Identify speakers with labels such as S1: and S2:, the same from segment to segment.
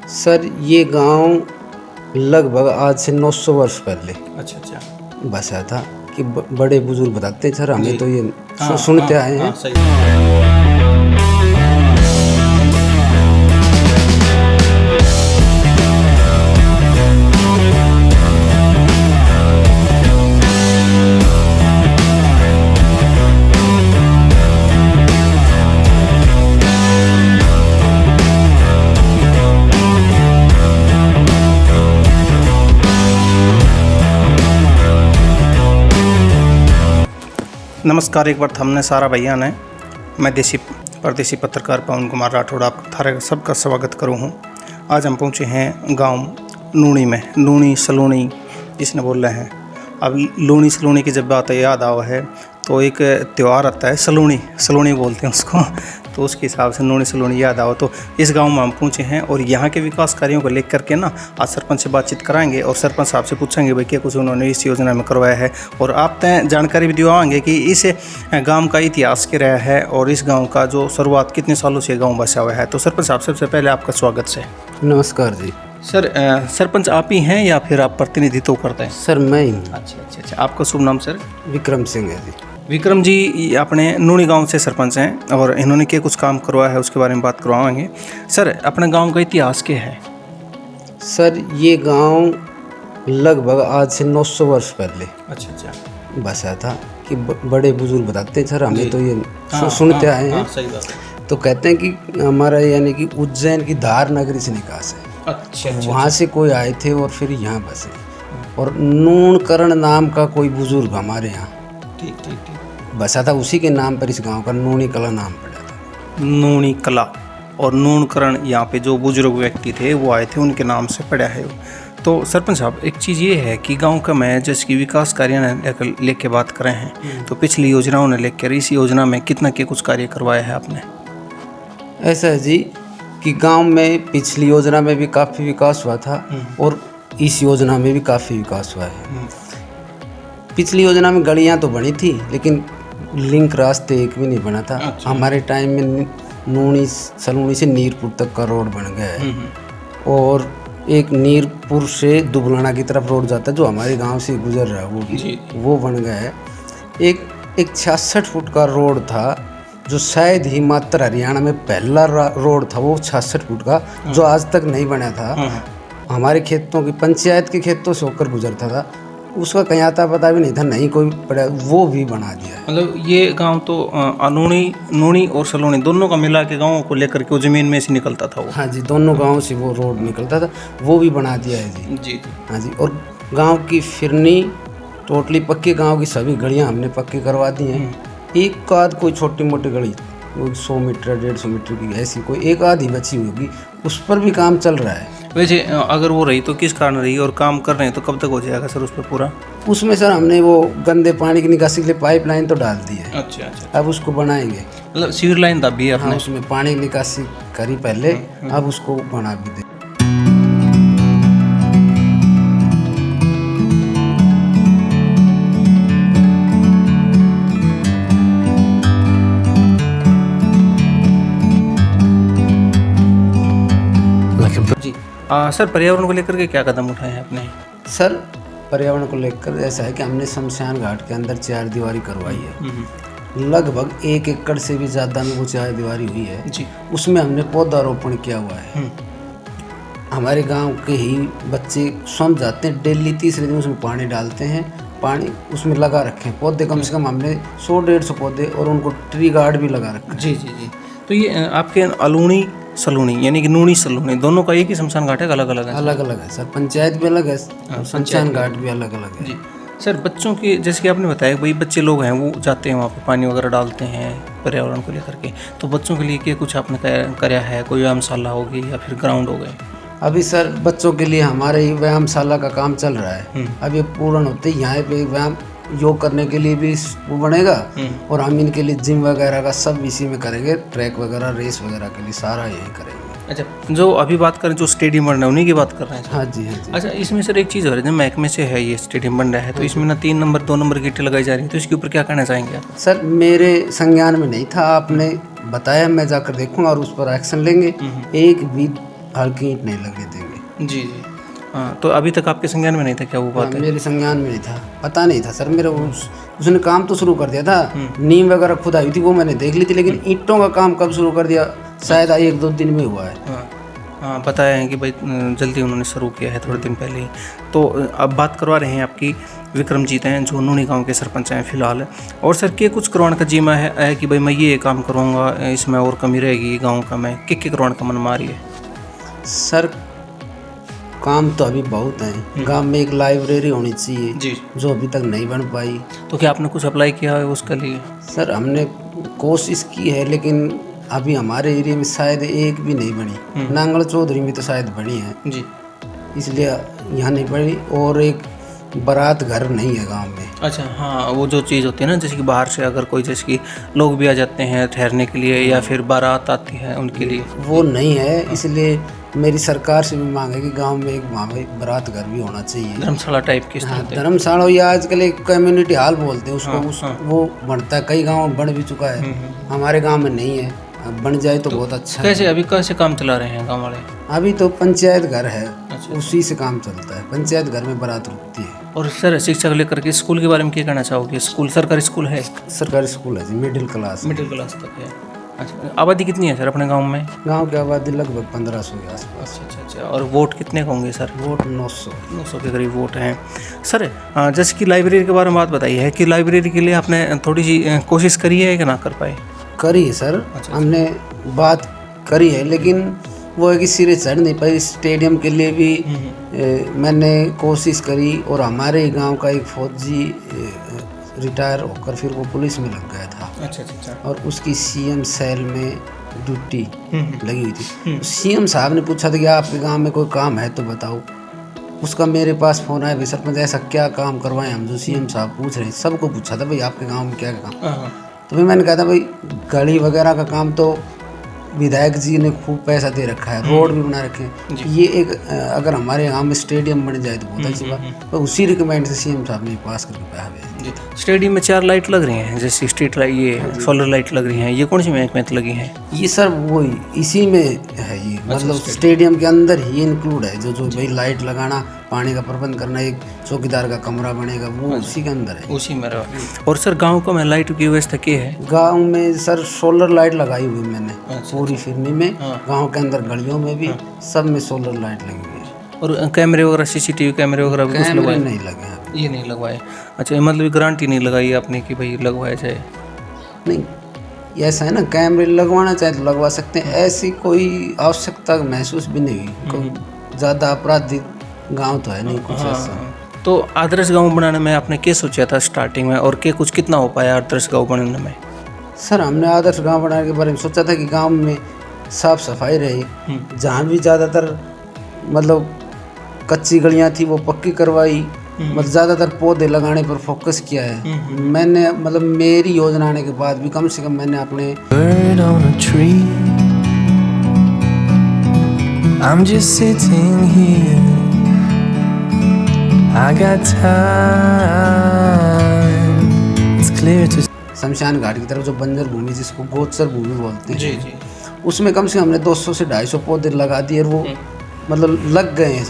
S1: Sir ये गांव लगभग आज से 900 वर्ष पहले
S2: अच्छा
S1: बसा था कि बड़े बुजुर्ग बताते हैं। सर हमें तो ये
S2: हाँ,
S1: सुनते
S2: हाँ,
S1: आए हैं।
S2: हाँ, सही। नमस्कार, एक बार हमने सारा भैया ने मैं परदेसी पत्रकार पवन कुमार राठौड़ आप थारे सबका स्वागत करूँ हूँ। आज हम पहुँचे हैं गांव नूनी में, नूनी सलूनी जिसने बोल रहे हैं। अब लूनी सलूनी की जब बात याद आओ है तो एक त्यौहार आता है, सलूनी बोलते हैं उसको, तो उसके हिसाब से नूनी सलूनी याद आओ। तो इस गांव में हम पहुँचे हैं और यहाँ के विकास कार्यों को लेकर के ना आज सरपंच से बातचीत कराएंगे और सरपंच साहब से पूछेंगे भाई क्या कुछ उन्होंने इस योजना में करवाया है, और आप तय जानकारी भी दिलवाएंगे कि इस गांव का इतिहास क्या रहा है और इस गांव का जो शुरुआत कितने सालों से गांव बसा हुआ है। तो सरपंच साहब सबसे पहले आपका स्वागत से।
S1: नमस्कार जी।
S2: सर सरपंच आप ही हैं या फिर आप प्रतिनिधित्व करते हैं?
S1: सर मैं ही हूँ।
S2: अच्छा, आपका शुभ नाम सर?
S1: विक्रम सिंह है जी।
S2: विक्रम जी अपने नूनी गांव से सरपंच हैं और इन्होंने क्या कुछ काम करवाया है उसके बारे में बात करवाएंगे। सर अपने गांव का इतिहास क्या है?
S1: सर ये गांव लगभग आज से 900 वर्ष पहले
S2: अच्छा
S1: बसा था कि बड़े बुजुर्ग बताते हैं। सर हमें तो ये सुनते आए हैं।
S2: सही बात है।
S1: तो कहते हैं कि हमारा यानी कि उज्जैन की धार नगरी से निकास है।
S2: अच्छा
S1: वहाँ से कोई आए थे और फिर यहाँ बसे, और नूनकरण नाम का कोई बुजुर्ग हमारे यहाँ
S2: ठीक
S1: बसा था। उसी के नाम पर इस गांव का नूनी कला नाम पड़ा था।
S2: नूनी कला और नूनकरण यहाँ पे जो बुजुर्ग व्यक्ति थे वो आए थे, उनके नाम से पड़ा है। तो सरपंच साहब एक चीज़ ये है कि गांव का मैं जैसे कि विकास कार्य लेके बात कर रहे हैं, तो पिछली योजनाओं ने लेकर इस योजना में कितना के कुछ कार्य करवाया है आपने?
S1: ऐसा है जी कि गांव में पिछली योजना में भी काफ़ी विकास हुआ था और इस योजना में भी काफ़ी विकास हुआ है। पिछली योजना में गलियां तो बनी थी लेकिन लिंक रास्ते एक भी नहीं बना था।
S2: अच्छा।
S1: हमारे टाइम में नूनी सलूनी से नीरपुर तक का रोड बन गया है, और एक नीरपुर से दुबलाना की तरफ रोड जाता है जो हमारे गांव से गुजर रहा है, वो बन गया है। एक 66 फुट का रोड था जो शायद ही मात्र हरियाणा में पहला रोड था, वो 66 फुट का, जो आज तक नहीं बना था। हमारे खेतों की पंचायत के खेतों से होकर गुजरता था, उसका कहीं आता पता भी नहीं था, नहीं कोई पड़ा, वो भी बना दिया है।
S2: मतलब ये गांव तो नूनी और सलूनी दोनों का मिला के गाँवों को लेकर के वो जमीन में से निकलता था वो।
S1: हाँ जी, दोनों गाँव से वो रोड निकलता था, वो भी बना दिया है जी। हाँ जी, और गांव की फिरनी टोटली पक्की, गांव की सभी गलियां हमने पक्की करवा दी हैं। एक आध कोई छोटी मोटी गली 100 मीटर 150 मीटर की ऐसी कोई एक आध ही बची होगी, उस पर भी काम चल रहा है।
S2: वैसे अगर वो रही तो किस कारण रही और काम कर रहे हैं तो कब तक हो जाएगा सर उस पर पूरा?
S1: उसमें सर हमने वो गंदे पानी की निकासी के लिए पाइपलाइन तो डाल दी है।
S2: अच्छा,
S1: अब उसको बनाएंगे।
S2: मतलब सीवर लाइन दबी है
S1: हाँ,
S2: आपने?
S1: उसमें पानी की निकासी करी पहले, अब उसको बना भी दे।
S2: जी सर पर्यावरण को लेकर के क्या कदम उठाए हैं आपने?
S1: सर पर्यावरण को लेकर ऐसा है कि हमने शमशान घाट के अंदर 4 दीवारी करवाई है। लगभग 1 एकड़ से भी ज़्यादा में वो 4 दीवारी हुई है जी। उसमें हमने पौधारोपण किया हुआ है। हमारे गांव के ही बच्चे स्वयं जाते हैं, डेली तीसरे दिन उसमें पानी डालते हैं, पानी उसमें लगा रखे हैं पौधे, कम से कम हमने 100-150 पौधे, और उनको ट्री गार्ड भी लगा रखा है।
S2: जी। तो ये आपके अलूनी सलूनी यानी कि नूनी सलूनी दोनों का एक ही शमशान घाट है? अलग अलग है?
S1: अलग अलग है सर, पंचायत भी अलग है, शमशान घाट भी अलग अलग है
S2: जी। सर बच्चों की जैसे कि आपने बताया भाई बच्चे लोग हैं वो जाते हैं वहाँ पे पानी वगैरह डालते हैं पर्यावरण को लेकर के, तो बच्चों के लिए क्या कुछ आपने कराया है? कोई व्यायामशाला होगी या फिर ग्राउंड हो गए?
S1: अभी सर बच्चों के लिए हमारे ही व्यायामशाला का काम चल रहा है। अब ये पूर्ण होते ही यहाँ पे व्यायाम योग करने के लिए भी वो बनेगा, और हम इनके लिए जिम वगैरह का सब इसी में करेंगे, ट्रैक वगैरह रेस वगैरह के लिए सारा यही करेंगे।
S2: अच्छा, जो अभी बात करें जो स्टेडियम बन रहा है उन्हीं की बात कर रहे हैं?
S1: हाँ जी, हाँ जी।
S2: अच्छा, इसमें सर एक चीज़ हो रही है, महकमे से है ये स्टेडियम बन रहा है, तो इसमें ना 3 नंबर 2 नंबर गिट्टी लगाई जा रही है, तो इसके ऊपर क्या कहना चाहेंगे आप?
S1: सर मेरे संज्ञान में नहीं था, आपने बताया, मैं जाकर देखूंगा और उस पर एक्शन लेंगे। एक भी हल्की ईंट नहीं लगने देंगे।
S2: जी जी। हाँ, तो अभी तक आपके संज्ञान में नहीं था क्या वो बात है?
S1: मेरे संज्ञान में नहीं था, पता नहीं था सर मेरा। उसने काम तो शुरू कर दिया था, नींव वगैरह खुदाई हुई थी वो मैंने देख ली थी, लेकिन ईंटों का काम कब शुरू कर दिया शायद 1-2 दिन में हुआ है।
S2: हाँ हाँ, बताया है कि भाई जल्दी उन्होंने शुरू किया है थोड़े दिन पहले ही। तो अब बात करवा रहे हैं आपकी विक्रमजीत हैं जो नूनी गांव के सरपंच हैं फिलहाल। और सर के कुछ करवाने का जीमा है कि भाई मैं ये काम करूँगा, इसमें और कमी रहेगी गांव का, मैं के करवाने का मन मारी है?
S1: सर काम तो अभी बहुत है, गांव में एक लाइब्रेरी होनी चाहिए
S2: जी,
S1: जो अभी तक नहीं बन पाई।
S2: तो क्या आपने कुछ अप्लाई किया है उसके लिए?
S1: सर हमने कोशिश की है, लेकिन अभी हमारे एरिया में शायद एक भी नहीं बनी। नांगल चौधरी में तो शायद बनी है
S2: जी,
S1: इसलिए यहाँ नहीं बनी। और एक बारात घर नहीं है गांव में।
S2: अच्छा हाँ, वो जो चीज़ होती है ना, जैसे कि बाहर से अगर कोई जैसे कि लोग भी आ जाते हैं ठहरने के लिए या फिर बारात आती है उनके लिए,
S1: वो नहीं है। इसलिए मेरी सरकार से भी मांग है कि गांव में एक वहाँ पे बारात घर भी होना चाहिए,
S2: धर्मशाला टाइप की।
S1: हाँ, धर्मशाला या आजकल एक कम्युनिटी हॉल बोलते हैं उसको, वो बनता है, कई गाँव में बन भी चुका है, हमारे गाँव में नहीं है। अब बन जाए तो बहुत अच्छा है।
S2: कैसे अभी कैसे काम चला रहे हैं गाँव वाले?
S1: अभी तो पंचायत घर है, उसी से काम चलता है, पंचायत घर में बारात रुकती है।
S2: और सर शिक्षा को लेकर के स्कूल के बारे में क्या कहना चाहोगे? स्कूल सरकारी स्कूल है?
S1: सरकारी स्कूल है जी, मिडिल क्लास।
S2: मिडिल क्लास तक है। अच्छा, आबादी कितनी है सर अपने गांव में?
S1: गांव की आबादी लगभग 1500 के आसपास।
S2: अच्छा अच्छा। और वोट कितने होंगे सर?
S1: वोट 900
S2: के करीब वोट हैं। सर जैसे कि लाइब्रेरी के बारे में बात बताई है कि लाइब्रेरी के लिए आपने थोड़ी सी कोशिश करी है कि ना कर पाए?
S1: करी है सर, हमने बात करी है, लेकिन वो है कि सिरे चढ़ नहीं पाई। स्टेडियम के लिए भी मैंने कोशिश करी, और हमारे गांव का एक फौजी रिटायर होकर फिर वो पुलिस में लग गया था।
S2: अच्छा अच्छा।
S1: और उसकी सीएम सेल में ड्यूटी लगी हुई थी। सीएम साहब ने पूछा था कि आपके गांव में कोई काम है तो बताओ। उसका मेरे पास फोन आया, भाई सरपंच ऐसा क्या काम करवाएं हम जो सीएम साहब पूछ रहे हैं। सबको पूछा था भाई आपके गाँव में क्या काम। तो फिर मैंने कहा था भाई गली वगैरह का काम तो विधायक जी ने खूब पैसा दे रखा है, रोड भी बना रखे हैं। ये एक अगर हमारे गांव में स्टेडियम बन जाए तो बहुत अच्छी बात। तो उसी रिकमेंड से सीएम साहब ने पास करके पाया है।
S2: स्टेडियम में 4 लाइट लग रही हैं, जैसे स्ट्रीट लाइट, ये सोलर लाइट लग रही हैं, ये कौन सी महकमे में लगी हैं?
S1: ये सर वो इसी में है ये, मतलब स्टेडियम के अंदर ही इंक्लूड है। जो भाई लाइट लगाना, पानी का प्रबंध करना, एक चौकीदार का कमरा बनेगा, वो उसी के अंदर है,
S2: उसी में रहा। और सर गाँव को में लाइट की व्यवस्था क्या है?
S1: गाँव में सर सोलर लाइट लगाई हुई मैंने पूरी फिरनी में, गाँव के अंदर गलियों में भी सब में सोलर लाइट लगी हुई है।
S2: और कैमरे वगैरह, सीसीटीवी कैमरे वगैरह भी कुछ लगवाए?
S1: नहीं लगे हैं,
S2: ये नहीं लगवाए। अच्छा, मतलब गारंटी नहीं लगाई आपने कि भाई लगवाया जाए?
S1: नहीं, ऐसा है ना, कैमरे लगवाना चाहे तो लगवा सकते हैं, ऐसी कोई आवश्यकता महसूस भी नहीं हुई। ज़्यादा अपराधिक गांव तो है नहीं कुछ ऐसा।
S2: तो आदर्श गांव बनाने में आपने क्या सोचा था स्टार्टिंग में, और क्या कुछ कितना हो पाया आदर्श गांव बनाने में?
S1: सर हमने आदर्श गांव बनाने के बारे में सोचा था कि गांव में साफ सफाई रहे, जहाँ भी ज़्यादातर मतलब कच्ची गलियाँ थी वो पक्की करवाई, मतलब ज़्यादातर पौधे लगाने पर फोकस किया है मैंने। मतलब मेरी योजना आने के बाद भी कम से कम मैंने अपने I'm just sitting here, I got time, it's clear to शमशान घाट की तरफ जो बंजर भूमि जिसको गोचर भूमि बोलते हैं,
S2: जी जी,
S1: उसमें कम से कम हमने 200 से 250 पौधे लगा दिए, और वो मतलब लग गए हैं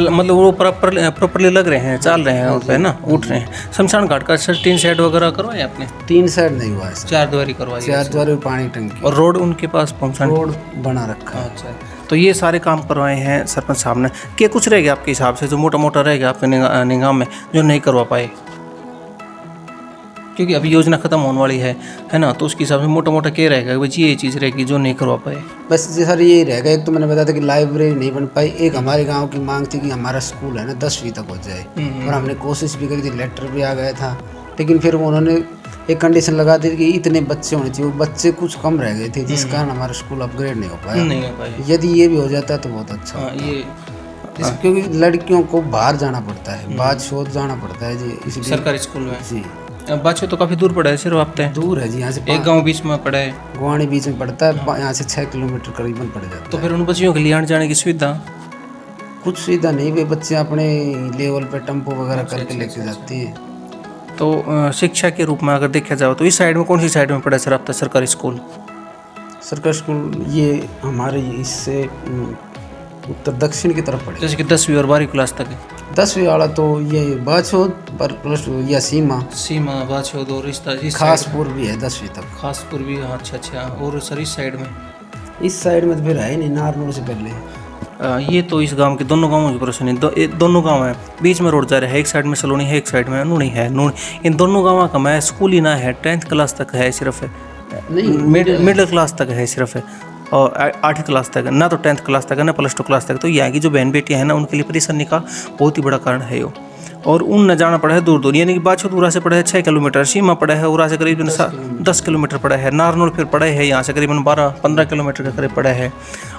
S2: मतलब वो प्रॉपरली लग रहे हैं, चल रहे हैं उस पे ना, उठ रहे हैं। शमशान घाट का सर 3 साइड वगैरह करवाए आपने?
S1: 3 साइड नहीं हुआ है,
S2: 4 द्वारी करवाई,
S1: 4 द्वारी पानी टंकी,
S2: और रोड उनके पास पहुँचाने,
S1: रोड बना रखा है।
S2: अच्छा, तो ये सारे काम करवाए हैं सरपंच साहब ने। क्या कुछ रह गया आपके हिसाब से जो मोटा मोटा रह गया आपके निगाह में जो नहीं करवा पाए? क्योंकि अभी योजना खत्म होने वाली है ना, तो उसके हिसाब से मोटा मोटा क्या रहेगा भाई ये चीज़ रहेगी जो नहीं करवा पाए?
S1: बस सर यही रहेगा, एक तो मैंने बताया था कि लाइब्रेरी नहीं बन पाई, एक हमारे गांव की मांग थी कि हमारा स्कूल है ना 10वीं तक हो जाए, और हमने कोशिश भी करी थी, लेटर भी आ गया था, लेकिन फिर उन्होंने एक कंडीशन लगा दी कि इतने बच्चे होने चाहिए, वो बच्चे कुछ कम रह गए थे जिस कारण हमारा स्कूल अपग्रेड नहीं हो पाया। यदि ये भी हो जाता तो बहुत अच्छा।
S2: ये
S1: क्योंकि लड़कियों को बाहर जाना पड़ता है, बादशोद जाना पड़ता है जी, इसलिए
S2: सरकारी स्कूल में
S1: जी।
S2: बादशोद तो काफ़ी दूर पड़ा है, सिर्फ आप
S1: दूर है जी, यहाँ से
S2: एक गांव बीच में पड़ा है,
S1: गुवानी बीच में पड़ता है, यहाँ से 6 किलोमीटर करीबन पड़ जाता है।
S2: तो फिर उन बच्चियों के लिए आने जाने की सुविधा?
S1: कुछ सुविधा नहीं, वे बच्चे अपने लेवल पे टेम्पो वगैरह करके लेके जाते हैं।
S2: तो शिक्षा के रूप में अगर देखा जाए तो इस साइड में कौन सी साइड में पड़ा है सर आपका सरकारी स्कूल?
S1: सरकारी स्कूल ये हमारे इससे उत्तर दक्षिण की तरफ पड़ेगा।
S2: जैसे कि 10वीं और 12वीं क्लास तक है।
S1: 10वीं वाला तो ये बाछोद पर प्लस या
S2: सीमा बाछोद और इस
S1: खासपुर भी है 10वीं तक।
S2: खासपुर भी, हाँ, अच्छा। और सर इस साइड में
S1: तो फिर है नहीं, नारनूर से पहले।
S2: ये तो इस गांव के दोनों गांवों की परेशानी, दोनों गांव हैं, बीच में रोड जा रहा है, एक साइड में सलोनी है, एक साइड में नूनी है। इन दोनों गांवों का मैं स्कूल ही ना है, 10th क्लास तक है सिर्फ, है
S1: नहीं,
S2: मिडिल क्लास तक है सिर्फ है, और 8वीं क्लास तक ना, तो 10th क्लास तक है ना, +2 क्लास तक। तो यहाँ की जो बहन बेटियाँ हैं ना, उनके लिए परेशानी का बहुत ही बड़ा कारण है यो। और उन न जाना पड़ा है दूर, यानी कि बाछोद उरा से पड़ा है 6 किलोमीटर, सीमा पड़ा है उरा से करीबन 10 किलोमीटर पड़ा है, नारनौल फिर पड़ा है यहाँ से करीबन 12-15 किलोमीटर के करीब पड़ा है।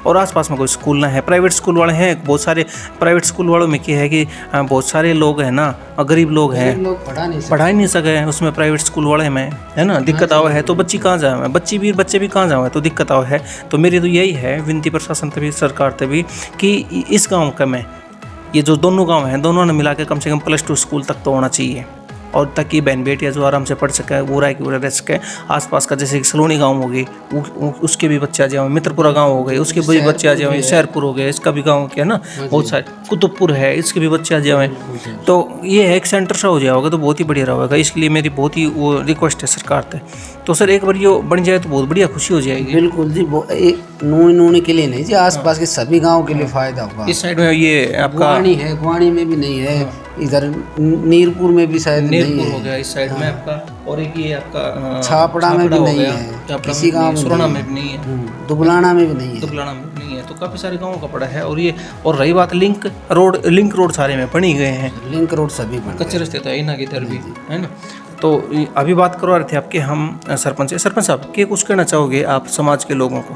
S2: और आसपास में कोई स्कूल ना है। प्राइवेट स्कूल वाले हैं बहुत सारे, प्राइवेट स्कूल वालों में क्या है कि बहुत सारे लोग हैं ना, गरीब लोग हैं, पढ़ा ही नहीं सके हैं उसमें, प्राइवेट स्कूल वाले में, है ना, दिक्कत आवा है। तो बच्चे भी कहाँ जाए तो दिक्कत आवा है। तो मेरी तो यही है विनती प्रशासन तभी, सरकार तभी, कि इस गाँव का में ये जो दोनों गांव हैं, दोनों ने मिला के कम से कम +2 स्कूल तक तो होना चाहिए, और ताकि बहन बेटियाँ जो आराम से पढ़ सकें, वो राय की रह सकें। आसपास का जैसे कि सलोनी गांव हो गई, उसके भी बच्चे आ जाए, मित्रपुरा गांव हो गए, उसके भी बच्चे आ जाए, शहरपुर हो गए, इसका भी गांव के है ना बहुत सारे, कुतुबपुर है, इसके भी बच्चे आ जाए। तो ये है एक सेंटर सा हो जाएगा तो बहुत ही बढ़िया रहेगा। इसके लिए मेरी बहुत ही वो रिक्वेस्ट है सरकार से। तो सर एक बार ये बन जाए तो बहुत बढ़िया, खुशी हो जाएगी।
S1: बिल्कुल जी, नूनी के लिए नहीं जी, आसपास के सभी गाँव के लिए फायदा होगा।
S2: इस साइड में ये आपका
S1: गुवाणी में भी नहीं है, इधर नीरपुर में भी शायद नहीं है,
S2: हो गया इस साइड में आपका, और एक ये आपका
S1: छापड़ा में भी नहीं है, किसी गांव में,
S2: सुरना में भी नहीं है,
S1: दुबलाना में भी नहीं है,
S2: तो काफी सारे गांवों का पड़ा है। और रही बात लिंक रोड सारे में बनी गए हैं,
S1: लिंक रोड सभी बन
S2: कच्चे रास्ते तो है ना किधर भी, है ना। तो अभी बात करवा रहे थे आपके हम सरपंच साहब, क्या कुछ कहना चाहोगे आप समाज के लोगों को,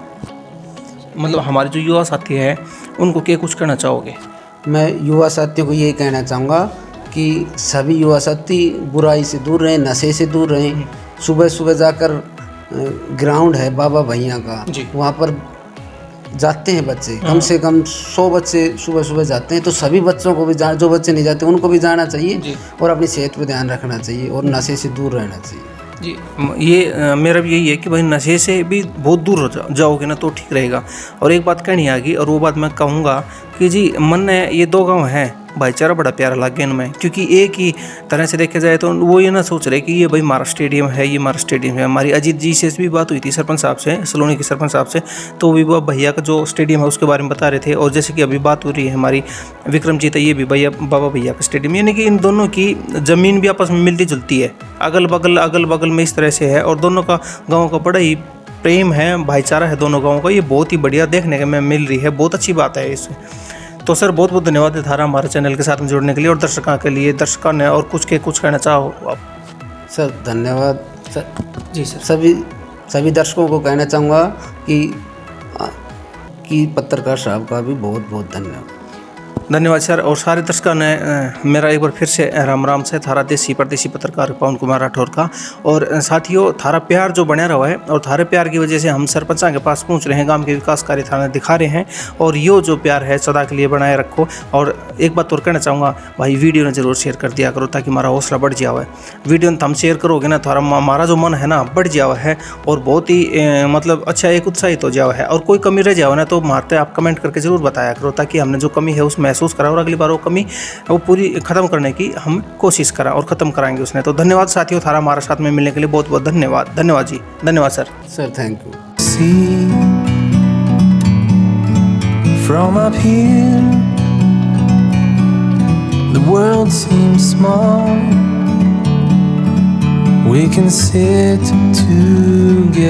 S2: मतलब हमारे जो युवा साथी हैं उनको क्या कुछ कहना चाहोगे?
S1: मैं युवा साथियों को यही कहना चाहूँगा कि सभी युवा साथी बुराई से दूर रहें, नशे से दूर रहें। सुबह सुबह जाकर ग्राउंड है बाबा भैया का, वहाँ पर जाते हैं बच्चे, कम से कम 100 बच्चे सुबह सुबह जाते हैं। तो सभी बच्चों को भी जो बच्चे नहीं जाते उनको भी जाना चाहिए, और अपनी सेहत पे ध्यान रखना चाहिए, और नशे से दूर रहना चाहिए
S2: जी। ये मेरा भी यही है कि भाई नशे से भी बहुत दूर हो जाओगे ना तो ठीक रहेगा। और एक बात कहनी आ गई, और वो बात मैं कहूँगा कि जी मन ने ये 2 गांव हैं, भाईचारा बड़ा प्यारा लगे इनमें, क्योंकि एक ही तरह से देखा जाए तो वो ये ना सोच रहे कि ये भाई हमारा स्टेडियम है, ये हमारा स्टेडियम है। हमारी अजीत जी से भी बात हुई थी सरपंच साहब से, सलोनी के सरपंच साहब से, तो भी वो भैया का जो स्टेडियम है उसके बारे में बता रहे थे। और जैसे कि अभी बात हो रही है हमारी विक्रमजीत, ये भी बाबा भैया का स्टेडियम, यानी कि इन दोनों की ज़मीन भी आपस में मिलती जुलती है, अगल बगल में इस तरह से है। और दोनों का गाँव का बड़ा ही प्रेम है, भाईचारा है दोनों गाँवों का, ये बहुत ही बढ़िया देखने में मिल रही है, बहुत अच्छी बात है इससे। तो सर बहुत बहुत धन्यवाद थारा हमारे चैनल के साथ में जुड़ने के लिए, और दर्शकों ने और कुछ कहना चाहो आप?
S1: सर धन्यवाद सर
S2: जी। सर
S1: सभी दर्शकों को कहना चाहूँगा कि पत्रकार साहब का भी बहुत बहुत धन्यवाद
S2: सर। और सारे दर्शकों ने मेरा एक बार फिर से राम से थारा देसी परदेसी पत्रकार पवन कुमार राठौर का। और साथियों थारा प्यार जो बना रहा है, और थारे प्यार की वजह से हम सरपंचा के पास पहुंच रहे हैं, गांव के विकास कार्य थाने दिखा रहे हैं, और यो जो प्यार है सदा के लिए बनाए रखो। और एक बात और कहना चाहूँगा भाई, वीडियो ने जरूर शेयर कर दिया करो ताकि हमारा हौसला बढ़ जावा है। वीडियो ने हम शेयर करोगे ना तो हमारा जो मन है ना बढ़ जावा है, और बहुत ही मतलब अच्छा एक उत्साहित हो जावा है। और कोई कमी रह जावा ना तो मारते आप कमेंट करके ज़रूर बताया करो, ताकि हमने जो कमी है उस महसूस करा, और अगली बार वो कमी वो पूरी ख़त्म करने की हम कोशिश करा, और ख़त्म कराएंगे उसने। तो धन्यवाद साथियों, थारा हमारे साथ में मिलने के लिए बहुत बहुत धन्यवाद जी, धन्यवाद sir
S1: thank you.
S3: From up here, the world seems small. We can sit together.